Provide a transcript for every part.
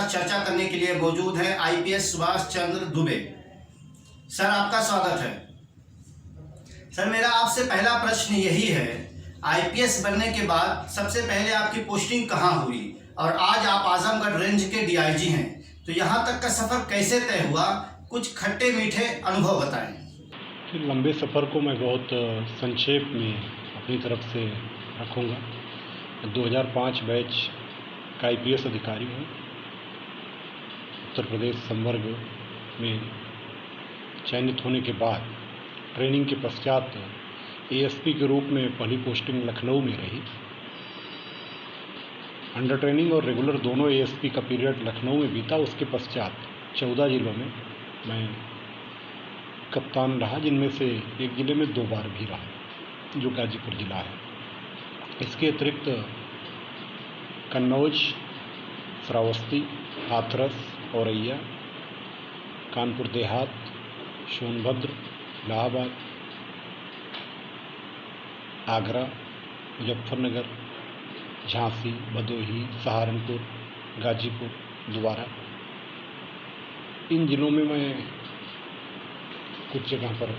साथ चर्चा करने के लिए मौजूद हैं आईपीएस सुभाष चंद्र दुबे। सर, आपका स्वागत है। सर, मेरा आपसे पहला प्रश्न यही है, आईपीएस बनने के बाद सबसे पहले आपकी पोस्टिंग कहाँ हुई और आज आप आजमगढ़ रेंज के डीआईजी हैं, तो यहाँ तक का सफ़र कैसे तय हुआ? कुछ खट्टे मीठे अनुभव बताएं। लंबे सफ़र को मैं बहुत संक्षेप में अपनी तरफ से रखूँगा। 2005 बैच का आईपीएस अधिकारी हूँ। उत्तर प्रदेश संवर्ग में चयनित होने के बाद ट्रेनिंग के पश्चात एएसपी के रूप में पहली पोस्टिंग लखनऊ में रही। अंडर ट्रेनिंग और रेगुलर दोनों एएसपी का पीरियड लखनऊ में बीता। उसके पश्चात 14 जिलों में मैं कप्तान रहा, जिनमें से एक ज़िले में 2 बार भी रहा, जो गाजीपुर ज़िला है। इसके अतिरिक्त कन्नौज, श्रावस्ती, हाथरस, औरैया, कानपुर देहात, सोनभद्र, इलाहाबाद, आगरा, मुजफ्फरनगर, झांसी, भदोही, सहारनपुर, गाजीपुर, दोबारा, इन जिलों में मैं कुछ जगह पर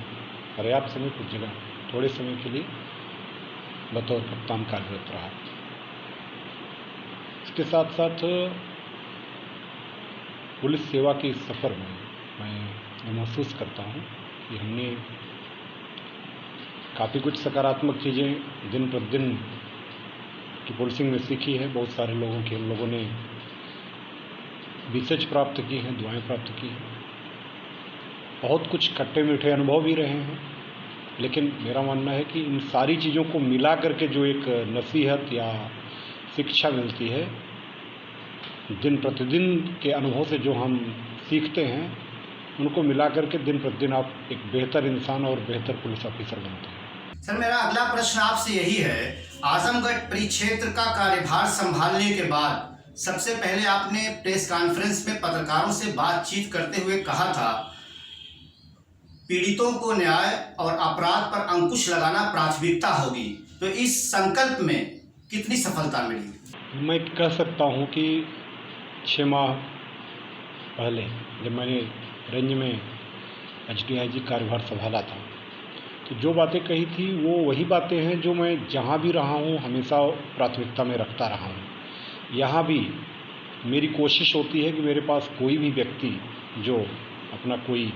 पर्याप्त समय, कुछ जगह थोड़े समय के लिए बतौर कप्तान कार्यरत रहा। इसके साथ साथ पुलिस सेवा के इस सफ़र में मैं ये महसूस करता हूँ कि हमने काफ़ी कुछ सकारात्मक चीज़ें दिन प्रतिदिन की पुलिसिंग में सीखी है। बहुत सारे लोगों ने विशेष प्राप्त की हैं, दुआएं प्राप्त की हैं। बहुत कुछ खट्टे मीठे अनुभव भी रहे हैं, लेकिन मेरा मानना है कि इन सारी चीज़ों को मिला करके जो एक नसीहत या शिक्षा मिलती है, दिन प्रतिदिन के अनुभव से जो हम सीखते हैं, उनको मिला करके दिन प्रतिदिन आप एक बेहतर इंसान और बेहतर पुलिस ऑफिसर बनते हैं। सर, मेरा अगला प्रश्न आपसे यही है, आजमगढ़ परिक्षेत्र का कार्यभार संभालने के बाद सबसे पहले आपने प्रेस कॉन्फ्रेंस में पत्रकारों से बातचीत करते हुए कहा था, पीड़ितों को न्याय और अपराध पर अंकुश लगाना प्राथमिकता होगी, तो इस संकल्प में कितनी सफलता मिली? मैं कह सकता हूं कि 6 माह पहले जब मैंने रेंज में एचडीआईजी कार्यभार संभाला था, तो जो बातें कही थी वो वही बातें हैं जो मैं जहां भी रहा हूं हमेशा प्राथमिकता में रखता रहा हूं। यहाँ भी मेरी कोशिश होती है कि मेरे पास कोई भी व्यक्ति जो अपना कोई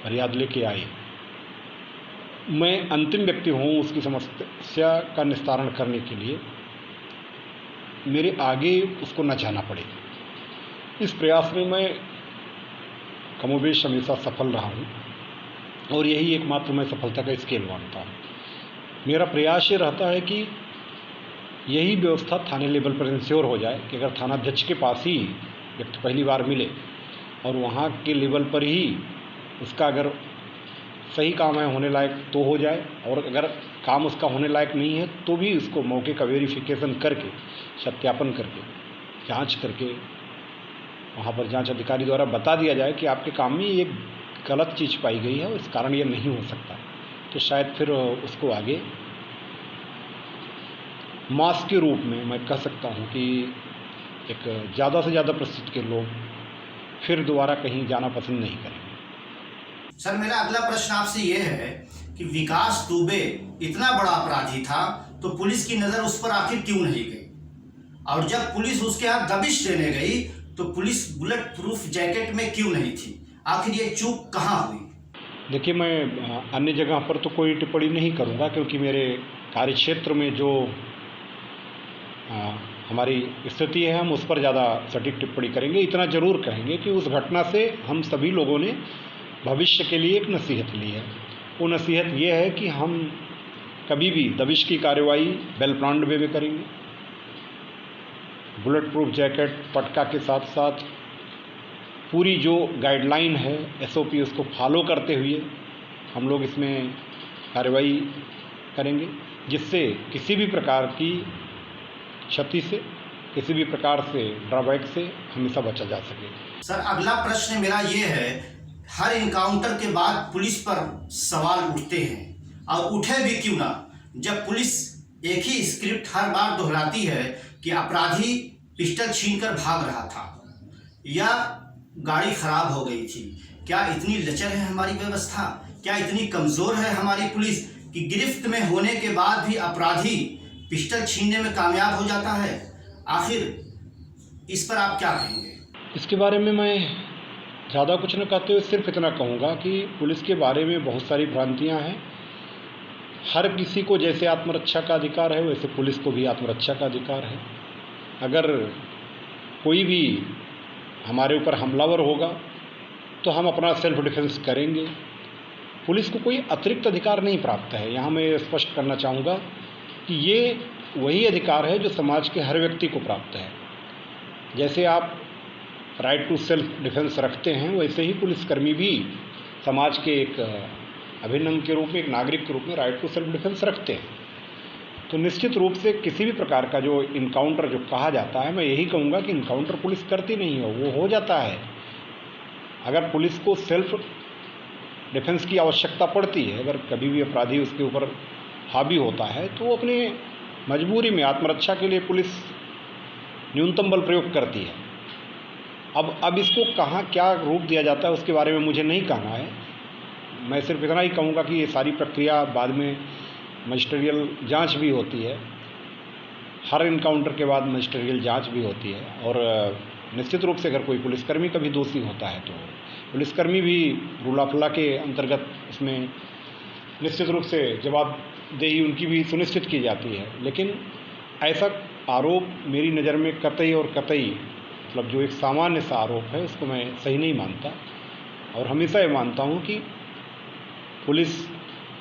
फरियाद लेके आए, मैं अंतिम व्यक्ति हूँ उसकी समस्या का निस्तारण करने के लिए, मेरे आगे उसको न जाना पड़े। इस प्रयास में मैं कमोबेश हमेशा सफल रहा हूँ और यही एकमात्र मैं सफलता का स्केल मानता हूँ। मेरा प्रयास ये रहता है कि यही व्यवस्था थाने लेवल पर इंश्योर हो जाए कि अगर थानाध्यक्ष के पास ही व्यक्ति पहली बार मिले और वहाँ के लेवल पर ही उसका अगर सही काम है होने लायक तो हो जाए, और अगर काम उसका होने लायक नहीं है तो भी उसको मौके का वेरिफिकेशन करके, सत्यापन करके, जांच करके वहाँ पर जांच अधिकारी द्वारा बता दिया जाए कि आपके काम में ये गलत चीज़ पाई गई है और इस कारण ये नहीं हो सकता, तो शायद फिर उसको आगे मास के रूप में मैं कह सकता हूँ कि एक ज़्यादा से ज़्यादा प्रतिशत के लोग फिर दोबारा कहीं जाना पसंद नहीं करेंगे। सर, मेरा अगला प्रश्न आपसे ये है कि विकास दुबे इतना बड़ा अपराधी था तो पुलिस की नज़र उस पर आखिर क्यों नहीं गई, और जब पुलिस उसके हाथ दबिश देने गई तो पुलिस बुलेट प्रूफ जैकेट में क्यों नहीं थी? आखिर ये चूक कहाँ हुई? देखिए, मैं अन्य जगह पर तो कोई टिप्पणी नहीं करूँगा, क्योंकि मेरे कार्यक्षेत्र में जो हमारी स्थिति है हम उस पर ज़्यादा सटीक टिप्पणी करेंगे। इतना ज़रूर कहेंगे कि उस घटना से हम सभी लोगों ने भविष्य के लिए एक नसीहत ली है। वो नसीहत ये है कि हम कभी भी दबिश की कार्रवाई वेल प्लान्ड वे में करेंगे। बुलेट प्रूफ जैकेट, पटका के साथ साथ पूरी जो गाइडलाइन है एसओपी, उसको फॉलो करते हुए हम लोग इसमें कार्रवाई करेंगे, जिससे किसी भी प्रकार की क्षति से, किसी भी प्रकार से ड्रॉबैक से हमेशा बचा जा सके। सर, अगला प्रश्न मेरा ये है, हर इनकाउंटर के बाद पुलिस पर सवाल उठते हैं, और उठे भी क्यों ना, जब पुलिस एक ही स्क्रिप्ट हर बार दोहराती है कि अपराधी पिस्टल छीनकर भाग रहा था, या गाड़ी खराब हो गई थी। क्या इतनी लचर है हमारी व्यवस्था? क्या इतनी कमज़ोर है हमारी पुलिस कि गिरफ्त में होने के बाद भी अपराधी पिस्टल छीनने में कामयाब हो जाता है? आखिर इस पर आप क्या कहेंगे? इसके बारे में मैं ज़्यादा कुछ न कहते हुए सिर्फ इतना कहूँगा कि पुलिस के बारे में बहुत सारी भ्रांतियाँ हैं। हर किसी को जैसे आत्मरक्षा का अधिकार है वैसे पुलिस को भी आत्मरक्षा का अधिकार है। अगर कोई भी हमारे ऊपर हमलावर होगा तो हम अपना सेल्फ डिफेंस करेंगे। पुलिस को कोई अतिरिक्त अधिकार नहीं प्राप्त है। यहाँ मैं स्पष्ट करना चाहूँगा कि ये वही अधिकार है जो समाज के हर व्यक्ति को प्राप्त है। जैसे आप राइट टू सेल्फ डिफेंस रखते हैं वैसे ही पुलिसकर्मी भी समाज के एक अभिन्न अंग के रूप में, एक नागरिक के रूप में राइट टू सेल्फ डिफेंस रखते हैं। तो निश्चित रूप से किसी भी प्रकार का जो इनकाउंटर जो कहा जाता है, मैं यही कहूँगा कि इनकाउंटर पुलिस करती नहीं हो जाता है। अगर पुलिस को सेल्फ डिफेंस की आवश्यकता पड़ती है, अगर कभी भी अपराधी उसके ऊपर हावी होता है तो वो अपनी मजबूरी में आत्मरक्षा के लिए पुलिस न्यूनतम बल प्रयोग करती है। अब इसको कहाँ क्या रूप दिया जाता है उसके बारे में मुझे नहीं कहना है। मैं सिर्फ इतना ही कहूँगा कि ये सारी प्रक्रिया बाद में मजिस्ट्रियल जांच भी होती है। हर इनकाउंटर के बाद मजिस्ट्रियल जांच भी होती है और निश्चित रूप से अगर कोई पुलिसकर्मी कभी दोषी होता है तो पुलिसकर्मी भी रूल ऑफ लॉ के अंतर्गत इसमें निश्चित रूप से जवाबदेही उनकी भी सुनिश्चित की जाती है। लेकिन ऐसा आरोप मेरी नज़र में कतई और कतई मतलब जो एक सामान्य सा आरोप है उसको मैं सही नहीं मानता और हमेशा ये मानता हूँ कि पुलिस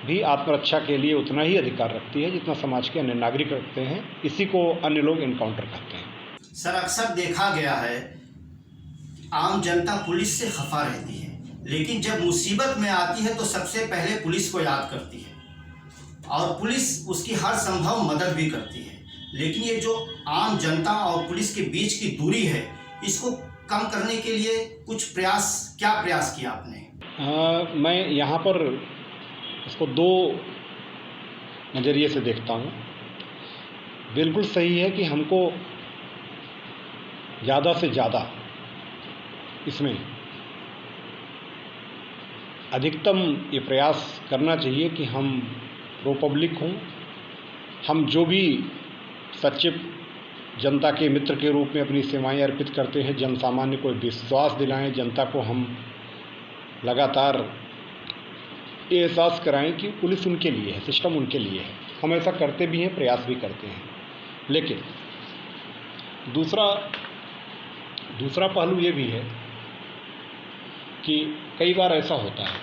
भी आत्मरक्षा के लिए उतना ही अधिकार रखती है जितना समाज के अन्य नागरिक रखते हैं। इसी को अन्य लोग इनकाउंटर करते हैं। सर, अक्सर देखा गया है आम जनता पुलिस से खफा रहती है, लेकिन जब मुसीबत में आती है तो सबसे पहले पुलिस को याद करती है और पुलिस उसकी हर संभव मदद भी करती है। लेकिन ये जो आम जनता और पुलिस के बीच की दूरी है, इसको कम करने के लिए क्या प्रयास किया आपने? मैं यहाँ पर इसको दो नज़रिए से देखता हूँ। बिल्कुल सही है कि हमको ज़्यादा से ज़्यादा इसमें अधिकतम ये प्रयास करना चाहिए कि हम प्रो पब्लिक हों, हम जो भी सच्चे जनता के मित्र के रूप में अपनी सेवाएं अर्पित करते हैं, जन सामान्य को विश्वास दिलाएं, जनता को हम लगातार ये एहसास कराएं कि पुलिस उनके लिए है, सिस्टम उनके लिए है। हम ऐसा करते भी हैं, प्रयास भी करते हैं। लेकिन दूसरा पहलू ये भी है कि कई बार ऐसा होता है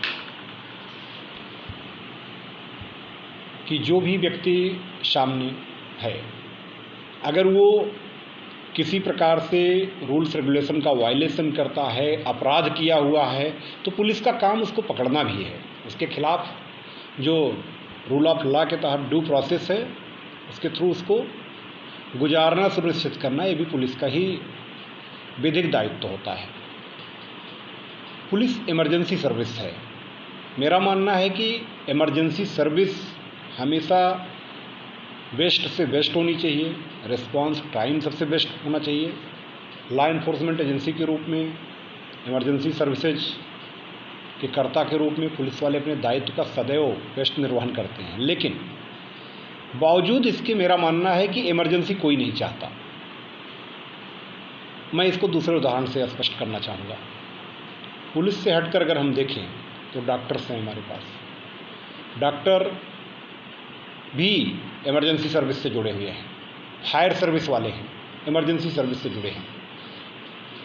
कि जो भी व्यक्ति सामने है, अगर वो किसी प्रकार से रूल्स रेगुलेशन का वायलेशन करता है, अपराध किया हुआ है, तो पुलिस का काम उसको पकड़ना भी है। उसके खिलाफ जो रूल ऑफ लॉ के तहत ड्यू प्रोसेस है उसके थ्रू उसको गुजारना सुनिश्चित करना, ये भी पुलिस का ही विधिक दायित्व होता है। पुलिस इमरजेंसी सर्विस है। मेरा मानना है कि इमरजेंसी सर्विस हमेशा बेस्ट से बेस्ट होनी चाहिए, रिस्पांस टाइम सबसे बेस्ट होना चाहिए। लॉ इन्फोर्समेंट एजेंसी के रूप में, इमरजेंसी सर्विसेज के कर्ता के रूप में पुलिस वाले अपने दायित्व का सदैव बेस्ट निर्वहन करते हैं। लेकिन बावजूद इसके मेरा मानना है कि इमरजेंसी कोई नहीं चाहता। मैं इसको दूसरे उदाहरण से स्पष्ट करना चाहूँगा। पुलिस से हटकर अगर हम देखें तो डॉक्टर्स हैं हमारे पास। डॉक्टर भी इमरजेंसी सर्विस से जुड़े हुए हैं, फायर सर्विस वाले हैं, इमरजेंसी सर्विस से जुड़े हैं।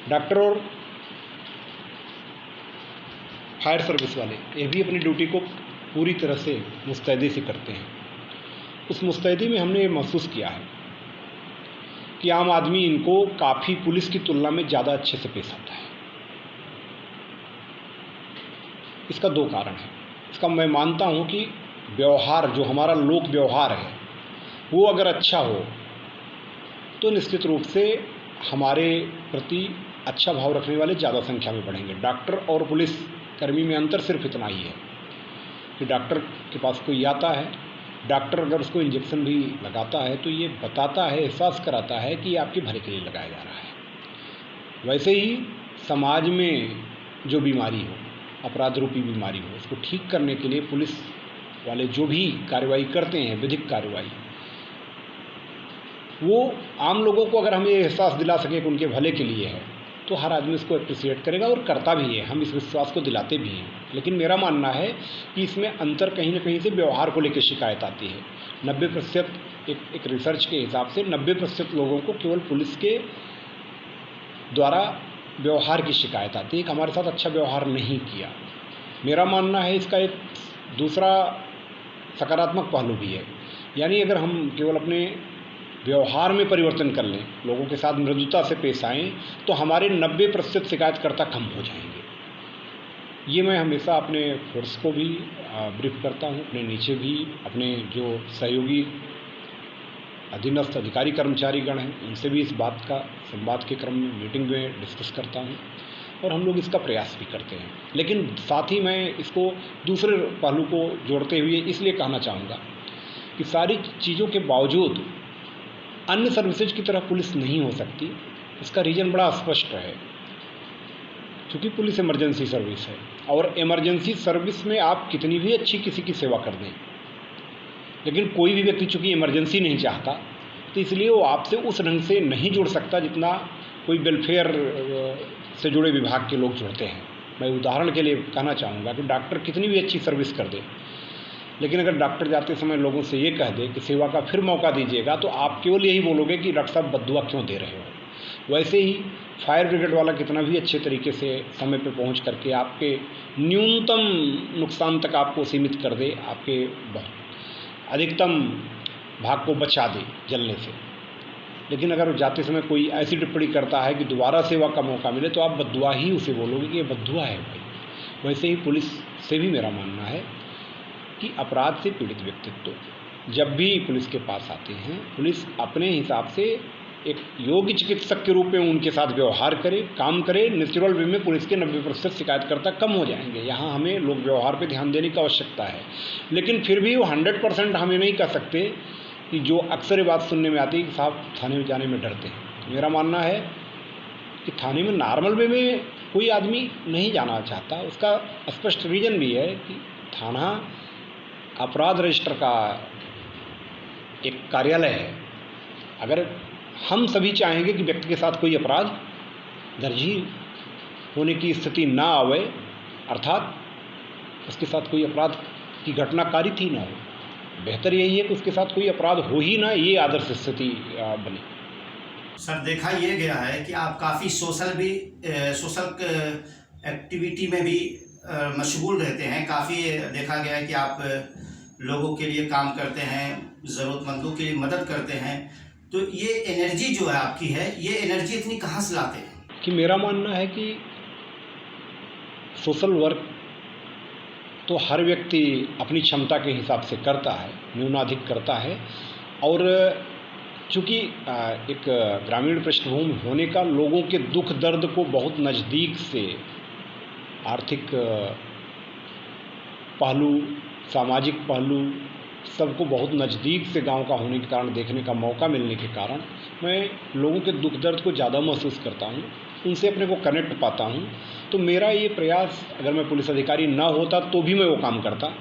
डॉक्टर और फायर सर्विस वाले ये भी अपनी ड्यूटी को पूरी तरह से मुस्तैदी से करते हैं। उस मुस्तैदी में हमने ये महसूस किया है कि आम आदमी इनको काफ़ी पुलिस की तुलना में ज़्यादा अच्छे से पेश आता है। इसका दो कारण है। इसका मैं मानता हूँ कि व्यवहार, जो हमारा लोक व्यवहार है, वो अगर अच्छा हो तो निश्चित रूप से हमारे प्रति अच्छा भाव रखने वाले ज़्यादा संख्या में बढ़ेंगे। डॉक्टर और पुलिस कर्मी में अंतर सिर्फ इतना ही है कि डॉक्टर के पास कोई आता है, डॉक्टर अगर उसको इंजेक्शन भी लगाता है तो ये बताता है, एहसास कराता है कि ये आपके भले के लिए लगाया जा रहा है। वैसे ही समाज में जो बीमारी हो, अपराध रूपी बीमारी हो, उसको ठीक करने के लिए पुलिस वाले जो भी कार्रवाई करते हैं, विधिक कार्रवाई, वो आम लोगों को अगर हम ये एहसास दिला सकें कि उनके भले के लिए है, तो हर आदमी इसको अप्रिशिएट करेगा और करता भी है। हम इस विश्वास को दिलाते भी हैं। लेकिन मेरा मानना है कि इसमें अंतर कहीं ना कहीं से व्यवहार को लेकर शिकायत आती है। 90% एक रिसर्च के हिसाब से 90% लोगों को केवल पुलिस के द्वारा व्यवहार की शिकायत आती है कि हमारे साथ अच्छा व्यवहार नहीं किया। मेरा मानना है इसका एक दूसरा सकारात्मक पहलू भी है, यानी अगर हम केवल अपने व्यवहार में परिवर्तन कर लें, लोगों के साथ मृदुता से पेश आएँ, तो हमारे 90% शिकायतकर्ता कम हो जाएंगे। ये मैं हमेशा अपने फोर्स को भी ब्रीफ करता हूँ, अपने नीचे भी अपने जो सहयोगी अधीनस्थ अधिकारी कर्मचारीगण हैं उनसे भी इस बात का संवाद के क्रम में मीटिंग में डिस्कस करता हूँ और हम लोग इसका प्रयास भी करते हैं। लेकिन साथ ही मैं इसको दूसरे पहलू को जोड़ते हुए इसलिए कहना चाहूँगा कि सारी चीज़ों के बावजूद अन्य सर्विसेज की तरह पुलिस नहीं हो सकती। इसका रीज़न बड़ा स्पष्ट है, क्योंकि पुलिस इमरजेंसी सर्विस है और इमरजेंसी सर्विस में आप कितनी भी अच्छी किसी की सेवा कर दें, लेकिन कोई भी व्यक्ति चूँकि इमरजेंसी नहीं चाहता, तो इसलिए वो आपसे उस ढंग से नहीं जुड़ सकता जितना कोई वेलफेयर से जुड़े विभाग के लोग जुड़ते हैं। मैं उदाहरण के लिए कहना चाहूँगा कि डॉक्टर कितनी भी अच्छी सर्विस कर दे, लेकिन अगर डॉक्टर जाते समय लोगों से ये कह दे कि सेवा का फिर मौका दीजिएगा, तो आप केवल यही बोलोगे कि डॉक्टर साहब बद्दुआ क्यों दे रहे हो। वैसे ही फायर ब्रिगेड वाला कितना भी अच्छे तरीके से समय पे पहुंच करके आपके न्यूनतम नुकसान तक आपको सीमित कर दे, आपके अधिकतम भाग को बचा दे जलने से, लेकिन अगर जाते समय कोई ऐसी टिप्पणी करता है कि दोबारा सेवा का मौका मिले, तो आप बद्दुआ ही उसे बोलोगे कि ये बद्दुआ है भाई। वैसे ही पुलिस से भी मेरा मानना है कि अपराध से पीड़ित व्यक्तित्व जब भी पुलिस के पास आते हैं, पुलिस अपने हिसाब से एक योग्य चिकित्सक के रूप में उनके साथ व्यवहार करे, काम करे। नेचुरल वे में पुलिस के 90% शिकायतकर्ता कम हो जाएंगे। यहाँ हमें लोग व्यवहार पे ध्यान देने की आवश्यकता है, लेकिन फिर भी वो 100% हमें नहीं कह सकते कि जो अक्सर ये बात सुनने में आती है कि साहब थाने में जाने में डरते हैं। तो मेरा मानना है कि थाने में नॉर्मल वे में कोई आदमी नहीं जाना चाहता। उसका स्पष्ट रीज़न भी है कि थाना अपराध रजिस्टर का एक कार्यालय है। अगर हम सभी चाहेंगे कि व्यक्ति के साथ कोई अपराध दर्ज ही होने की स्थिति ना आवे, अर्थात उसके साथ कोई अपराध की घटना कारित ही ना हो, बेहतर यही है कि उसके साथ कोई अपराध हो ही ना, ये आदर्श स्थिति बने। सर, देखा ये गया है कि आप काफ़ी सोशल एक्टिविटी में भी मशगूल रहते हैं। काफ़ी देखा गया है कि आप लोगों के लिए काम करते हैं, ज़रूरतमंदों के लिए मदद करते हैं। तो ये एनर्जी जो है आपकी है, ये एनर्जी इतनी कहाँ से लाते हैं? कि मेरा मानना है कि सोशल वर्क तो हर व्यक्ति अपनी क्षमता के हिसाब से करता है, न्यूनाधिक करता है। और चूँकि एक ग्रामीण पृष्ठभूमि होने का, लोगों के दुख दर्द को बहुत नज़दीक से, आर्थिक पहलू, सामाजिक पहलू, सबको बहुत नज़दीक से गांव का होने के कारण, देखने का मौका मिलने के कारण, मैं लोगों के दुख दर्द को ज़्यादा महसूस करता हूं, उनसे अपने को कनेक्ट पाता हूं। तो मेरा ये प्रयास, अगर मैं पुलिस अधिकारी ना होता तो भी मैं वो काम करता।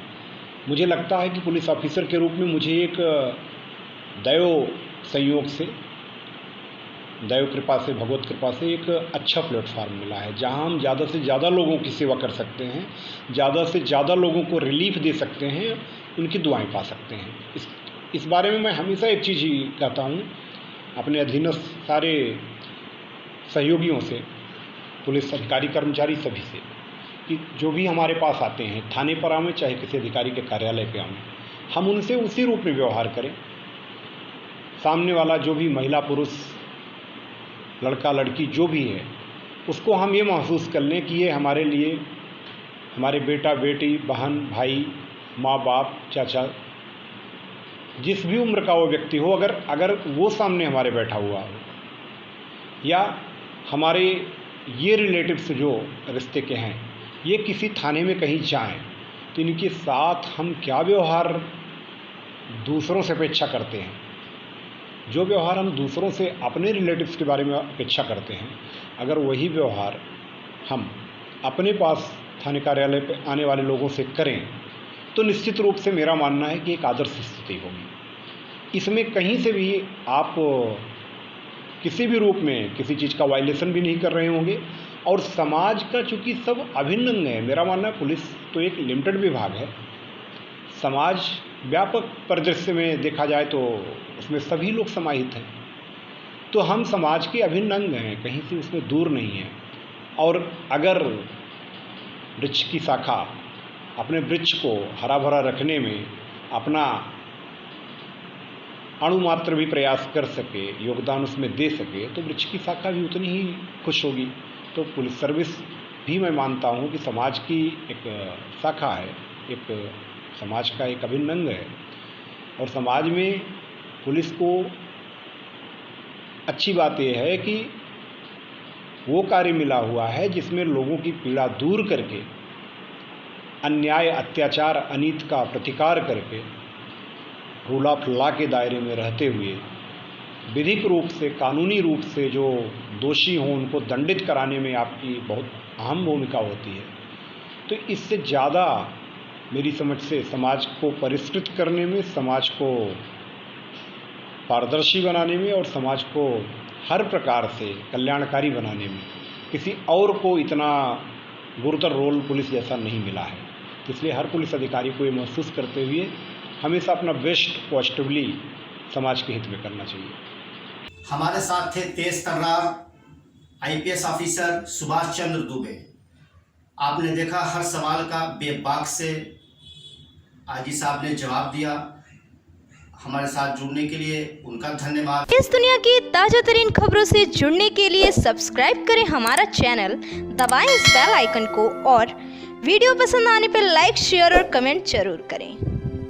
मुझे लगता है कि पुलिस ऑफिसर के रूप में मुझे एक दैव संयोग से, दैव कृपा से, भगवत कृपा से एक अच्छा प्लेटफार्म मिला है, जहां हम ज़्यादा से ज़्यादा लोगों की सेवा कर सकते हैं, ज़्यादा से ज़्यादा लोगों को रिलीफ दे सकते हैं, उनकी दुआएं पा सकते हैं। इस बारे में मैं हमेशा एक चीज़ ही कहता हूँ अपने अधीनस्थ सारे सहयोगियों से, पुलिस अधिकारी कर्मचारी सभी से, कि जो भी हमारे पास आते हैं, थाने पर आवें चाहे किसी अधिकारी के कार्यालय पे आवें, हम उनसे उसी रूप में व्यवहार करें। सामने वाला जो भी महिला पुरुष, लड़का लड़की जो भी है, उसको हम ये महसूस कर लें कि ये हमारे लिए, हमारे बेटा बेटी, बहन भाई, माँ बाप, चाचा, जिस भी उम्र का वो व्यक्ति हो, अगर वो सामने हमारे बैठा हुआ हो, या हमारे ये रिलेटिव्स जो रिश्ते के हैं, ये किसी थाने में कहीं जाएं, तो इनके साथ हम क्या व्यवहार दूसरों से अपेक्षा करते हैं, जो व्यवहार हम दूसरों से अपने रिलेटिव्स के बारे में अपेक्षा करते हैं, अगर वही व्यवहार हम अपने पास थाने कार्यालय पे आने वाले लोगों से करें तो निश्चित रूप से मेरा मानना है कि एक आदर्श स्थिति होगी। इसमें कहीं से भी आप किसी भी रूप में किसी चीज़ का वायलेशन भी नहीं कर रहे होंगे और समाज का चूँकि सब अभिन्न अंग है, मेरा मानना है पुलिस तो एक लिमिटेड विभाग है, समाज व्यापक परिदृश्य में देखा जाए तो उसमें सभी लोग समाहित हैं, तो हम समाज के अभिन्न अंग हैं, कहीं से उसमें दूर नहीं है। और अगर वृक्ष की शाखा अपने वृक्ष को हरा भरा रखने में अपना अणुमात्र भी प्रयास कर सके, योगदान उसमें दे सके, तो वृक्ष की शाखा भी उतनी ही खुश होगी। तो पुलिस सर्विस भी मैं मानता हूँ कि समाज की एक शाखा है, एक समाज का एक अभिन्न अंग है और समाज में पुलिस को अच्छी बात यह है कि वो कार्य मिला हुआ है जिसमें लोगों की पीड़ा दूर करके, अन्याय अत्याचार अनीति का प्रतिकार करके, रूला फल्ला के दायरे में रहते हुए विधिक रूप से, कानूनी रूप से जो दोषी हों उनको दंडित कराने में आपकी बहुत अहम भूमिका होती है। तो इससे ज़्यादा मेरी समझ से समाज को परिष्कृत करने में, समाज को पारदर्शी बनाने में और समाज को हर प्रकार से कल्याणकारी बनाने में किसी और को इतना गुरुतर रोल पुलिस जैसा नहीं मिला है। इसलिए हर पुलिस अधिकारी को ये महसूस करते हुए हमेशा अपना बेस्ट पॉजिटिवली समाज के हित में करना चाहिए। हमारे साथ थे तेज तर्रार आईपीएस ऑफिसर सुभाष चंद्र दुबे। आपने देखा हर सवाल का बेबाक से आजी साहब ने जवाब दिया। हमारे साथ जुड़ने के लिए उनका धन्यवाद। इस दुनिया की ताजा तरीन खबरों से जुड़ने के लिए सब्सक्राइब करें हमारा चैनल, दबाएं इस बेल आइकन को और वीडियो पसंद आने पर लाइक, शेयर और कमेंट जरूर करें।